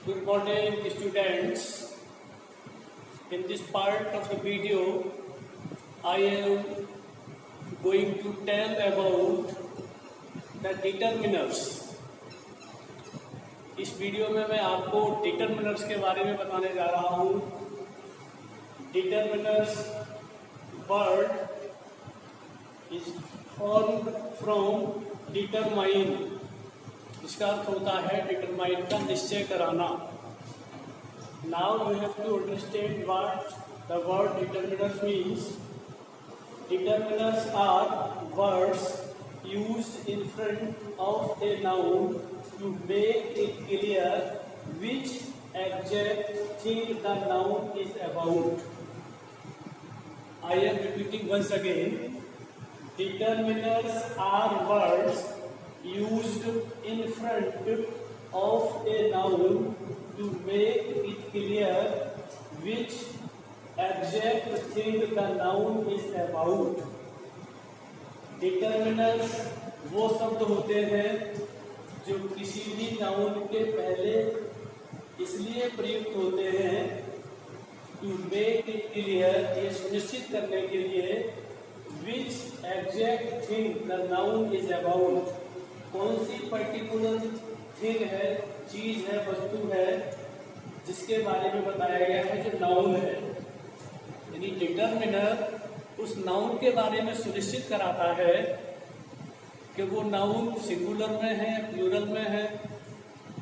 Good morning, students. In this part of the video, I am going to tell about the determiners. इस video में मैं आपको determiners के बारे में बताने जा रहा हूँ. Determiners word is formed from determine. इसका अर्थ होता है डिटरमाइन का निश्चय कराना. Now you have to understand what the word determiners means. Determiners are words used in front of a noun to make it clear which exact thing the noun is about. I am repeating once again. Determiners are words used in front of a noun to make it clear which exact thing the noun is about. Determiners वो शब्द होते हैं जो किसी भी noun के पहले इसलिए प्रयुक्त होते हैं टू मेक इट क्लियर, ये सुनिश्चित करने के लिए which exact thing the noun is about. कौन सी पर्टिकुलर थिंग है, चीज है, वस्तु है जिसके बारे में बताया गया है जो नाउन है. यानी डिटरमिनर उस नाउन के बारे में सुनिश्चित कराता है कि वो नाउन सिंगुलर में है, प्लूरल में है,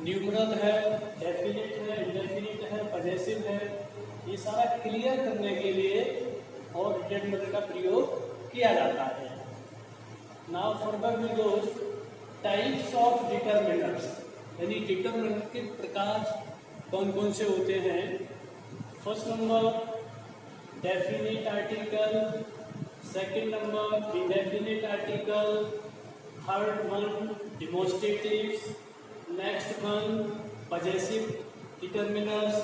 न्यूमरल है, डेफिनिट है, इंडेफिनिट है, पजेसिव है. ये सारा क्लियर करने के लिए और डिटरमिनर का प्रयोग किया जाता है. Now further we go types of determiners. यानी डिटरमिनर के प्रकार कौन कौन से होते हैं. First number definite article, second number indefinite article, third one demonstratives, next one possessive determiners,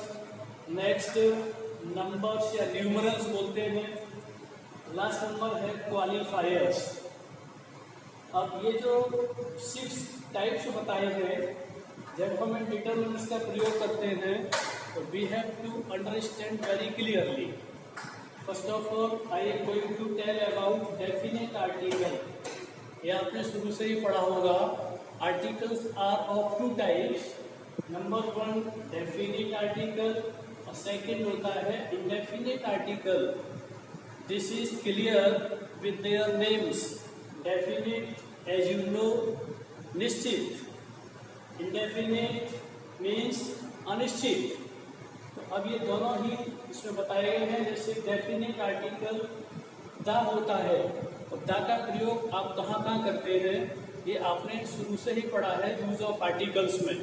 next numbers या numerals बोलते हैं, लास्ट नंबर है क्वालिफायर्स. अब ये जो 6 टाइप्स बताए हैं, जब हम इन डिटरमिनर्स का प्रयोग करते हैं तो we have to understand very clearly. First of all I am going to tell about definite article. ये आपने शुरू से ही पढ़ा होगा. Articles are of 2 types. Number 1 definite article और सेकंड होता है indefinite article. This is clear with their names. Definite as you know निश्चित, इंडेफिनेट मीन्स अनिश्चित. तो अब ये दोनों ही इसमें बताए गए हैं. जैसे डेफिनेट आर्टिकल द होता है और द का प्रयोग आप कहाँ कहाँ करते हैं ये आपने शुरू से ही पढ़ा है यूज ऑफ आर्टिकल्स में.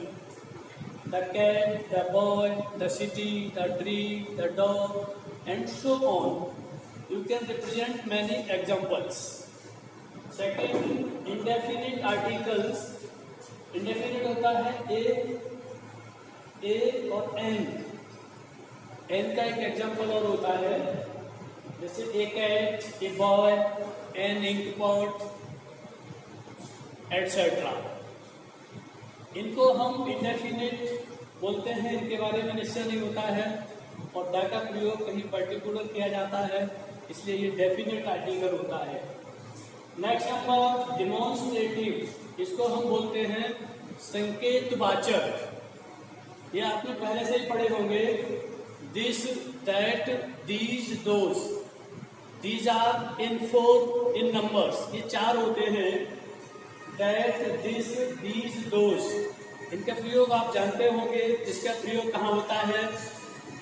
The cat, the boy, the city, the tree, the dog and so on. You can represent many examples. Second indefinite articles. Indefinite होता है ए और एन. एन का एक एग्जाम्पल और होता है जैसे a cat, a boy, an ink pot etcetera. इनको हम इंडेफिनिट बोलते हैं. इनके बारे में निश्चय नहीं होता है और द का प्रयोग कहीं पर्टिकुलर किया जाता है, इसलिए ये डेफिनेट आर्टिकल होता है. Next number demonstrative. इसको हम बोलते हैं संकेतवाचक. ये आपने पहले से ही पढ़े होंगे. This, that, these, those. These are in numbers. ये 4 होते हैं. That, this, these, those. इनका प्रयोग आप जानते होंगे. इसका प्रयोग कहाँ होता है,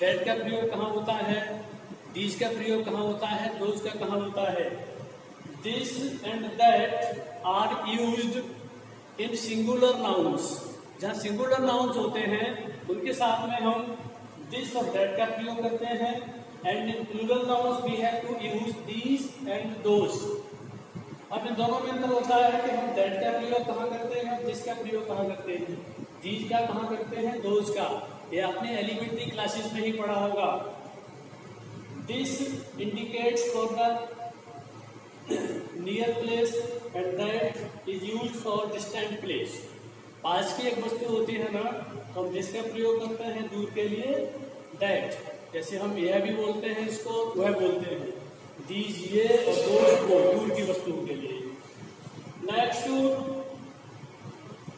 that का प्रयोग कहाँ होता है, these का प्रयोग कहाँ होता है, those का कहाँ होता है. This and that are used in singular nouns. जहाँ सिंगुलर नाउन्स होते हैं उनके साथ में हम दिस और दैट का प्रयोग करते हैं. And in plural nouns we have to use these and those. अब इन दोनों में अंतर होता है कि हम दैट का प्रयोग कहाँ करते हैं, दिस का प्रयोग कहाँ करते हैं, दीज का कहाँ करते हैं, दोज का. ये आपने एलिमेंट्री क्लासेस में ही पढ़ा होगा. This indicates for the near place and that is used for distant place. पास की एक वस्तु होती है ना, हम जिसका प्रयोग करते हैं दूर के लिए दैट। जैसे हम यह भी बोलते हैं, इसको वह बोलते हैं, दीजिए, और दोस्त को दूर की वस्तुओं के लिए। Next,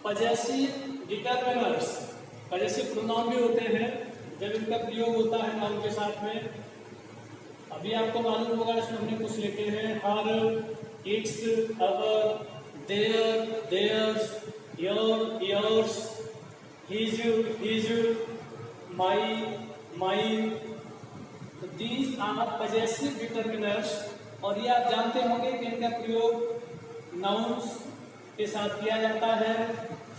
possessive determiners. Possessive pronoun भी होते हैं जब इनका प्रयोग होता है नाउन के साथ में। अभी आपको मालूम होगा, इसमें हमने कुछ लिखे हैं, her, its, our, their, theirs, your, yours, his, my, mine. तो दीज आर पजेसिव डिटरमिनर्स, और ये आप जानते होंगे कि इनका प्रयोग नाउन्स के साथ किया जाता है।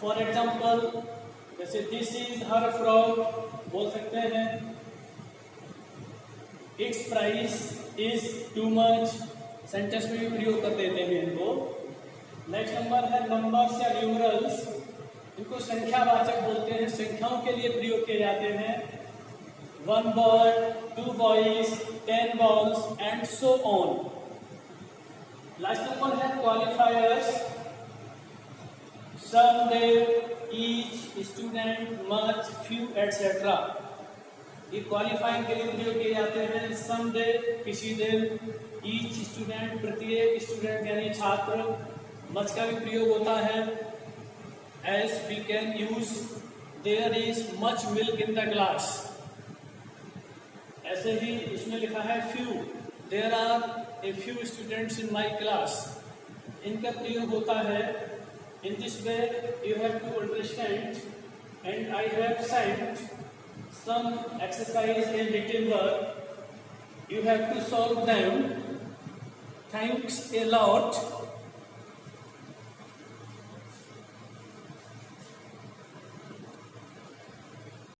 फॉर एग्जाम्पल, जैसे दिस इज हर फ्रॉक बोल सकते हैं, it's price is too much, sentence में भी प्रयोग कर देते हैं इनको। नेक्स्ट नंबर है नंबर्स या न्यूमरल्स। इनको संख्यावाचक बोलते हैं, संख्याओं के लिए प्रयोग किए जाते हैं। 1 boy, 2 boys, 10 balls and so on. Last number है qualifiers, some, there, each, student, much, few, etcetera. ये क्वालिफाइंग के लिए प्रयोग किए जाते हैं। सम डे, किसी दिन, ईच स्टूडेंट, प्रत्येक स्टूडेंट यानी छात्र। मच का भी प्रयोग होता है, as we can use there is much milk in the glass. ऐसे ही इसमें लिखा है few, there are a few students in my class. इनका प्रयोग होता है। In this way you have to understand, and I have sent some exercise in written work. You have to solve them. Thanks a lot.